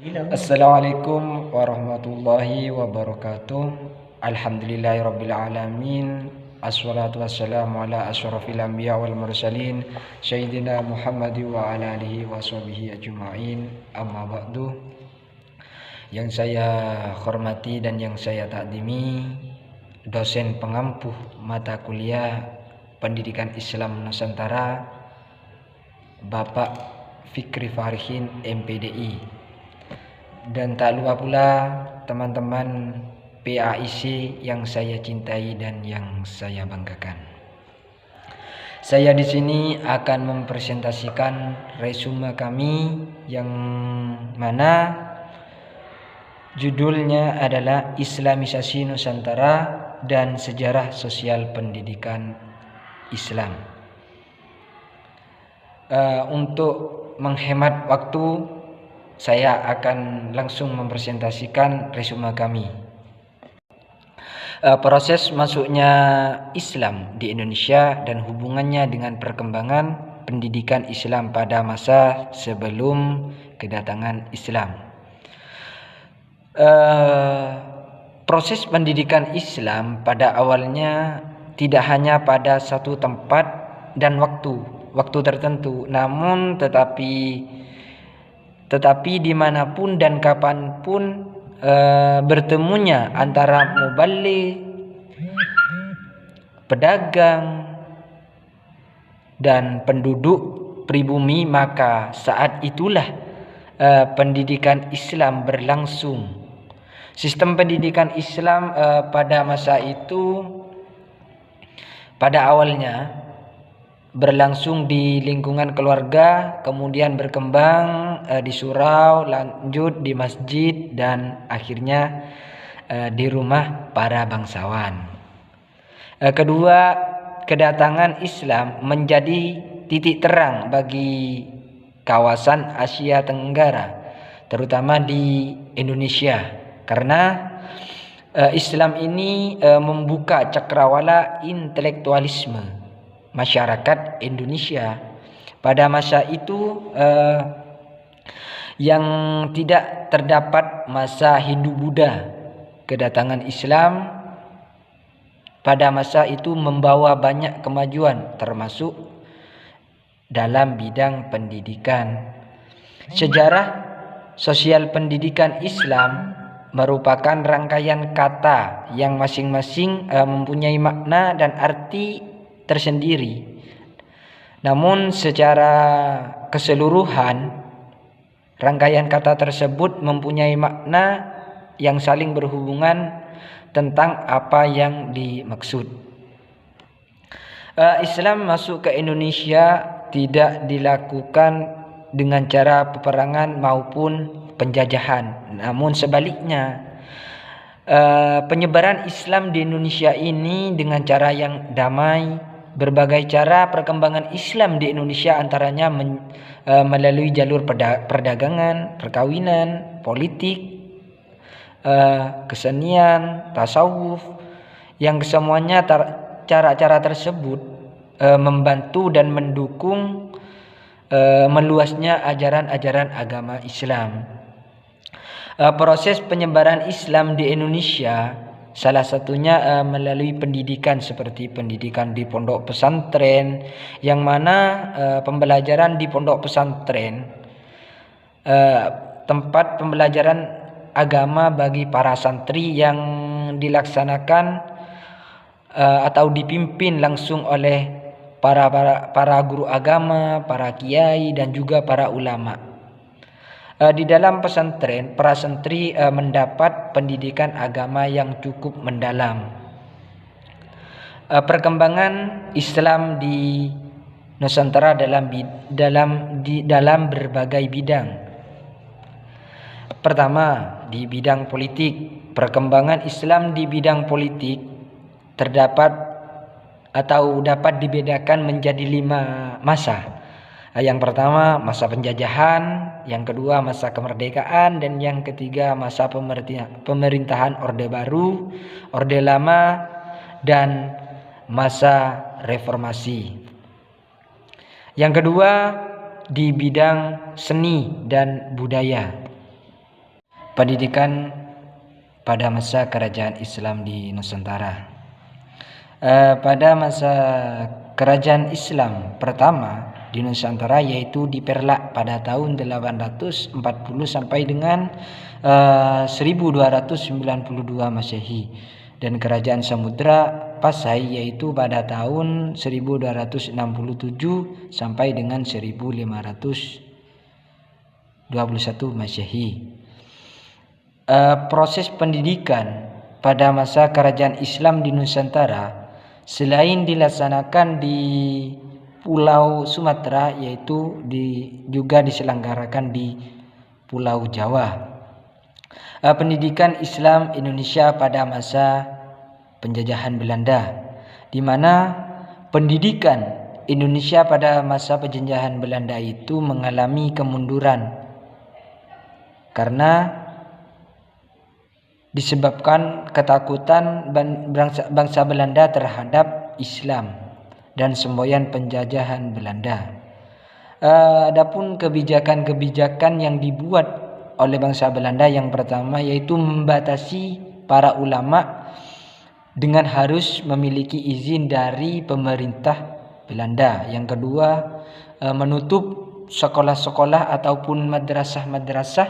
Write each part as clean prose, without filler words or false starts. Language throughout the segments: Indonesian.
Assalamualaikum warahmatullahi wabarakatuh. Alhamdulillahirabbil alamin. Assalatu wassalamu ala asyrafil anbiya wal mursalin sayyidina Muhammad wa ala alihi washabihi ajmain. Amma ba'du. Yang saya hormati dan yang saya takdimi dosen pengampuh mata kuliah Pendidikan Islam Nusantara Bapak Fikri Farihin MPDI. Dan tak lupa pula teman-teman PAIC yang saya cintai dan yang saya banggakan. Saya di sini akan mempresentasikan resume kami yang mana judulnya adalah Islamisasi Nusantara dan Sejarah Sosial Pendidikan Islam. Untuk menghemat waktu, saya akan langsung mempresentasikan resume kami. Proses masuknya Islam di Indonesia dan hubungannya dengan perkembangan pendidikan Islam pada masa sebelum kedatangan Islam. Proses pendidikan Islam pada awalnya tidak hanya pada satu tempat dan waktu tertentu, namun tetapi dimanapun dan kapanpun bertemunya antara muballigh, pedagang, dan penduduk pribumi, maka saat itulah pendidikan Islam berlangsung. Sistem pendidikan Islam pada masa itu pada awalnya berlangsung di lingkungan keluarga, kemudian berkembang di surau, lanjut di masjid, dan akhirnya di rumah para bangsawan. Kedua, kedatangan Islam menjadi titik terang bagi kawasan Asia Tenggara, terutama di Indonesia, karena Islam ini membuka cakrawala intelektualisme masyarakat Indonesia pada masa itu, yang tidak terdapat masa Hindu-Buddha. Kedatangan Islam pada masa itu membawa banyak kemajuan, termasuk dalam bidang pendidikan. Sejarah sosial pendidikan Islam merupakan rangkaian kata yang masing-masing mempunyai makna dan arti tersendiri. Namun secara keseluruhan, rangkaian kata tersebut mempunyai makna yang saling berhubungan tentang apa yang dimaksud. Islam masuk ke Indonesia tidak dilakukan dengan cara peperangan maupun penjajahan, namun sebaliknya, penyebaran Islam di Indonesia ini dengan cara yang damai. Berbagai cara perkembangan Islam di Indonesia antaranya melalui jalur perdagangan, perkawinan, politik, kesenian, tasawuf, yang kesemuanya cara-cara tersebut membantu dan mendukung meluasnya ajaran-ajaran agama Islam. Proses penyebaran Islam di Indonesia salah satunya melalui pendidikan seperti pendidikan di pondok pesantren, yang mana pembelajaran di pondok pesantren tempat pembelajaran agama bagi para santri yang dilaksanakan atau dipimpin langsung oleh para guru agama, para kiai, dan juga para ulama. Di dalam pesantren, para santri mendapat pendidikan agama yang cukup mendalam. Perkembangan Islam di Nusantara dalam berbagai bidang. Pertama, di bidang politik. Perkembangan Islam di bidang politik terdapat atau dapat dibedakan menjadi 5 masa. Yang pertama, masa penjajahan, yang kedua masa kemerdekaan, dan yang ketiga masa pemerintahan Orde Baru, Orde Lama, dan masa reformasi. Yang kedua, di bidang seni dan budaya. Pendidikan pada masa kerajaan Islam di Nusantara. Pada masa kerajaan Islam pertama di Nusantara, yaitu di Perlak pada tahun 840 sampai dengan 1292 Masehi, dan kerajaan Samudra Pasai yaitu pada tahun 1267 sampai dengan 1521 Masehi. Proses pendidikan pada masa kerajaan Islam di Nusantara selain dilaksanakan di Pulau Sumatera, yaitu juga diselenggarakan di Pulau Jawa. Pendidikan Islam Indonesia pada masa penjajahan Belanda, di mana pendidikan Indonesia pada masa penjajahan Belanda itu mengalami kemunduran karena disebabkan ketakutan bangsa Belanda terhadap Islam dan semboyan penjajahan Belanda. Adapun kebijakan-kebijakan yang dibuat oleh bangsa Belanda, yang pertama yaitu membatasi para ulama dengan harus memiliki izin dari pemerintah Belanda. Yang kedua, menutup sekolah-sekolah ataupun madrasah-madrasah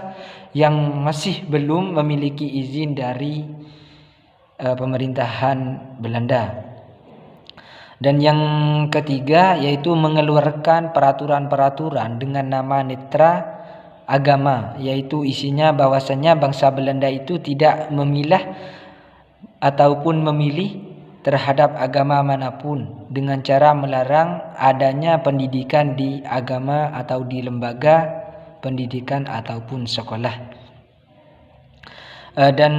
yang masih belum memiliki izin dari pemerintahan Belanda. Dan yang ketiga yaitu mengeluarkan peraturan-peraturan dengan nama netra agama, yaitu isinya bahwasanya bangsa Belanda itu tidak memilah ataupun memilih terhadap agama manapun, dengan cara melarang adanya pendidikan di agama atau di lembaga pendidikan ataupun sekolah. Dan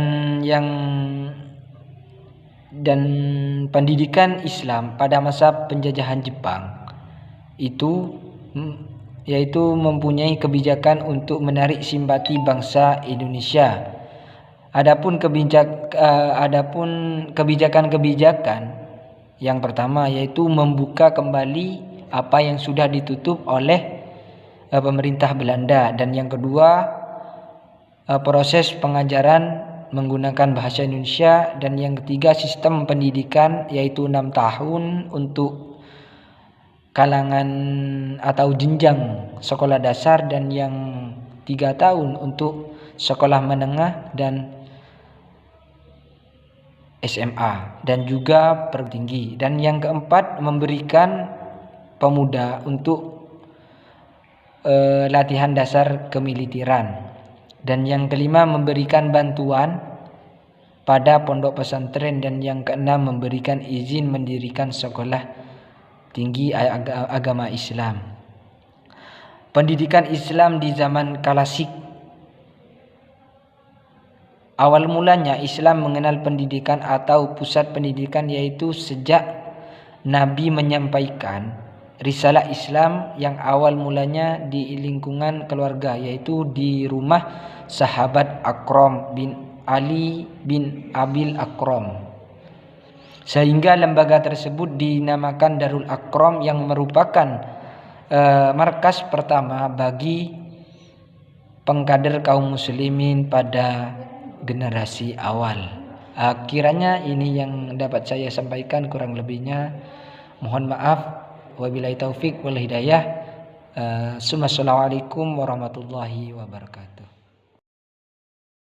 pendidikan Islam pada masa penjajahan Jepang itu yaitu mempunyai kebijakan untuk menarik simpati bangsa Indonesia. Adapun kebijakan-kebijakan yang pertama yaitu membuka kembali apa yang sudah ditutup oleh pemerintah Belanda, dan yang kedua proses pengajaran menggunakan bahasa Indonesia, dan yang ketiga sistem pendidikan yaitu 6 tahun untuk kalangan atau jenjang sekolah dasar, dan yang 3 tahun untuk sekolah menengah dan SMA dan juga perguruan tinggi. Dan yang keempat, memberikan pemuda untuk latihan dasar kemiliteran. Dan yang kelima, memberikan bantuan pada pondok pesantren, dan yang keenam, memberikan izin mendirikan sekolah tinggi agama Islam. Pendidikan Islam di zaman klasik. Awal mulanya Islam mengenal pendidikan atau pusat pendidikan yaitu sejak Nabi menyampaikan risalah Islam yang awal mulanya di lingkungan keluarga, yaitu di rumah sahabat Aqram bin Ali bin Abil Aqram, sehingga lembaga tersebut dinamakan Darul Aqram, yang merupakan markas pertama bagi pengkader kaum muslimin pada generasi awal. Kiranya ini yang dapat saya sampaikan, kurang lebihnya mohon maaf. Wabillahi taufik wal hidayah. Assalamualaikum warahmatullahi wabarakatuh.